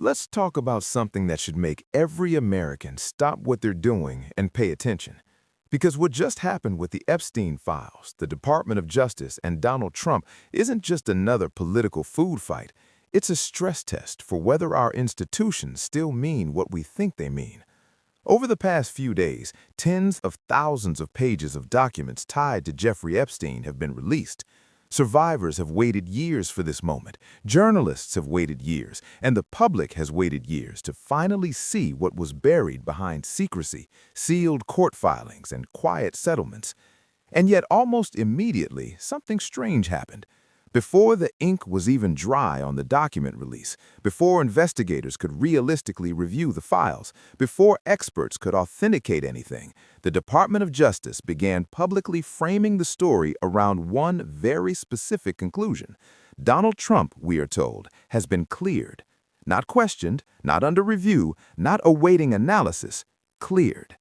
Let's talk about something that should make every American stop what they're doing and pay attention. Because what just happened with the Epstein files, the Department of Justice, and Donald Trump isn't just another political food fight. It's a stress test for whether our institutions still mean what we think they mean. Over the past few days, tens of thousands of pages of documents tied to Jeffrey Epstein have been released. Survivors have waited years for this moment, journalists have waited years, and the public has waited years to finally see what was buried behind secrecy, sealed court filings, and quiet settlements. And yet, almost immediately, something strange happened. Before the ink was even dry on the document release, before investigators could realistically review the files, before experts could authenticate anything, the Department of Justice began publicly framing the story around one very specific conclusion. Donald Trump, we are told, has been cleared. Not questioned, not under review, not awaiting analysis, cleared.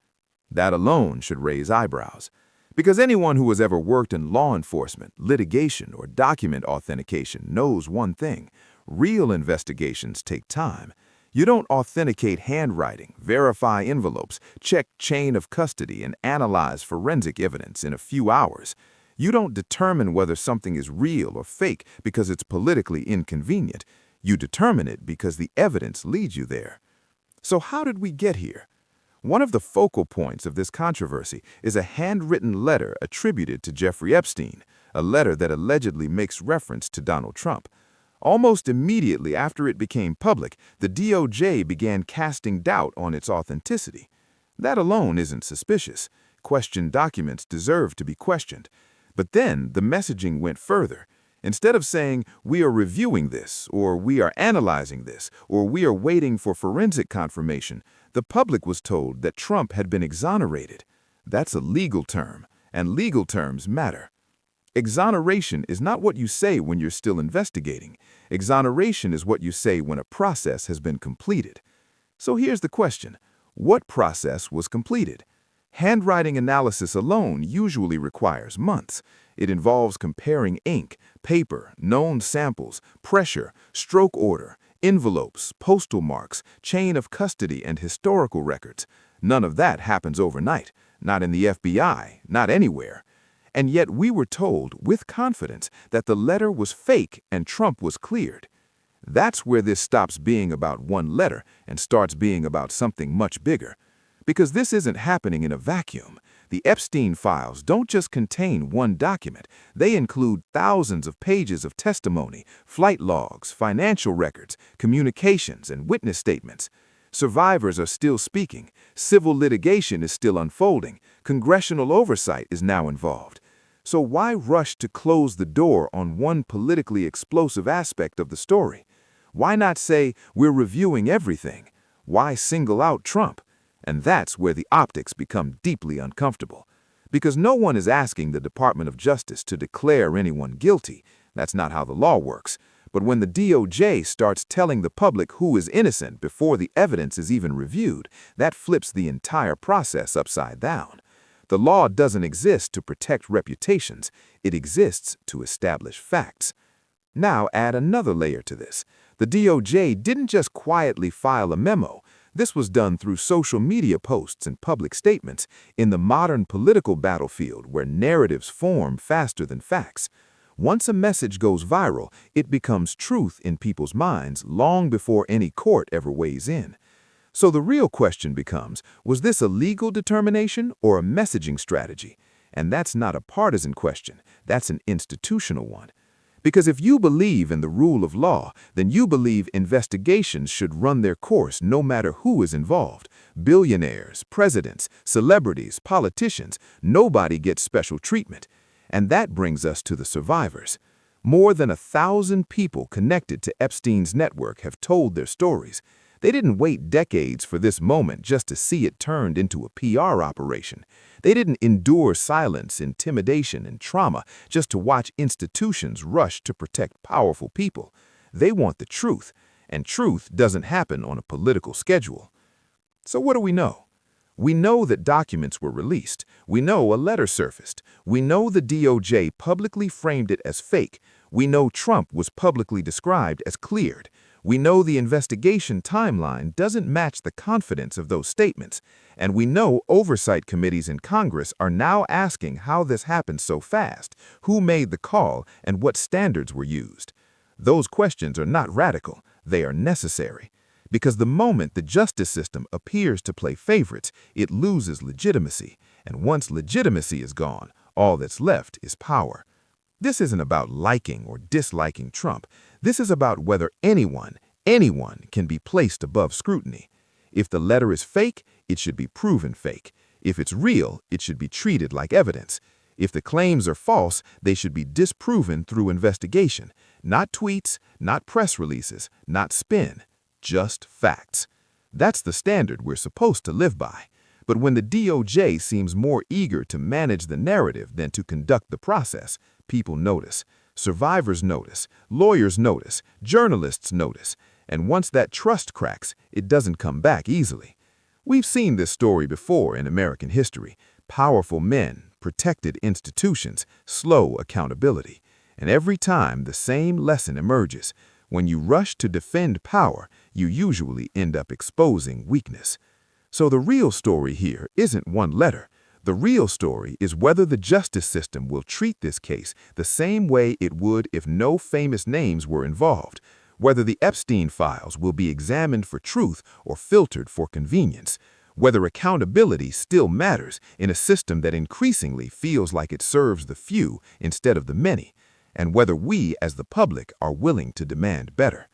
That alone should raise eyebrows. Because anyone who has ever worked in law enforcement, litigation, or document authentication knows one thing: real investigations take time. You don't authenticate handwriting, verify envelopes, check chain of custody, and analyze forensic evidence in a few hours. You don't determine whether something is real or fake because it's politically inconvenient. You determine it because the evidence leads you there. So how did we get here? One of the focal points of this controversy is a handwritten letter attributed to Jeffrey Epstein, a letter that allegedly makes reference to Donald Trump. Almost immediately after it became public, the DOJ began casting doubt on its authenticity. That alone isn't suspicious. Questioned documents deserve to be questioned. But then the messaging went further. Instead of saying, "We are reviewing this," or "We are analyzing this," or "We are waiting for forensic confirmation," the public was told that Trump had been exonerated. That's a legal term, and legal terms matter. Exoneration is not what you say when you're still investigating. Exoneration is what you say when a process has been completed. So here's the question: what process was completed? Handwriting analysis alone usually requires months. It involves comparing ink, paper, known samples, pressure, stroke order, envelopes, postal marks, chain of custody, and historical records. None of that happens overnight, not in the FBI, not anywhere. And yet we were told, with confidence, that the letter was fake and Trump was cleared. That's where this stops being about one letter and starts being about something much bigger. Because this isn't happening in a vacuum. The Epstein files don't just contain one document. They include thousands of pages of testimony, flight logs, financial records, communications, and witness statements. Survivors are still speaking. Civil litigation is still unfolding. Congressional oversight is now involved. So why rush to close the door on one politically explosive aspect of the story? Why not say, "We're reviewing everything"? Why single out Trump? And that's where the optics become deeply uncomfortable. Because no one is asking the Department of Justice to declare anyone guilty. That's not how the law works. But when the DOJ starts telling the public who is innocent before the evidence is even reviewed, that flips the entire process upside down. The law doesn't exist to protect reputations. It exists to establish facts. Now add another layer to this. The DOJ didn't just quietly file a memo. This was done through social media posts and public statements in the modern political battlefield where narratives form faster than facts. Once a message goes viral, it becomes truth in people's minds long before any court ever weighs in. So the real question becomes, was this a legal determination or a messaging strategy? And that's not a partisan question, that's an institutional one. Because if you believe in the rule of law, then you believe investigations should run their course no matter who is involved. Billionaires, presidents, celebrities, politicians, nobody gets special treatment. And that brings us to the survivors. More than 1,000 people connected to Epstein's network have told their stories. They didn't wait decades for this moment just to see it turned into a PR operation. They didn't endure silence, intimidation, and trauma just to watch institutions rush to protect powerful people. They want the truth, and truth doesn't happen on a political schedule. So what do we know? We know that documents were released. We know a letter surfaced. We know the DOJ publicly framed it as fake. We know Trump was publicly described as cleared. We know the investigation timeline doesn't match the confidence of those statements, and we know oversight committees in Congress are now asking how this happened so fast, who made the call, and what standards were used. Those questions are not radical, they are necessary. Because the moment the justice system appears to play favorites, it loses legitimacy, and once legitimacy is gone, all that's left is power. This isn't about liking or disliking Trump. This is about whether anyone can be placed above scrutiny. If the letter is fake, it should be proven fake. If it's real, it should be treated like evidence. If the claims are false, they should be disproven through investigation. Not tweets, not press releases, not spin, just facts. That's the standard we're supposed to live by. But when the DOJ seems more eager to manage the narrative than to conduct the process, people notice. Survivors notice. Lawyers notice. Journalists notice. And once that trust cracks, it doesn't come back easily. We've seen this story before in American history. Powerful men, protected institutions, slow accountability. And every time the same lesson emerges. When you rush to defend power, you usually end up exposing weakness. So the real story here isn't one letter. The real story is whether the justice system will treat this case the same way it would if no famous names were involved, whether the Epstein files will be examined for truth or filtered for convenience, whether accountability still matters in a system that increasingly feels like it serves the few instead of the many, and whether we as the public are willing to demand better.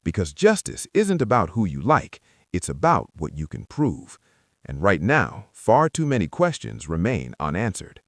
Because justice isn't about who you like, it's about what you can prove. And right now, far too many questions remain unanswered.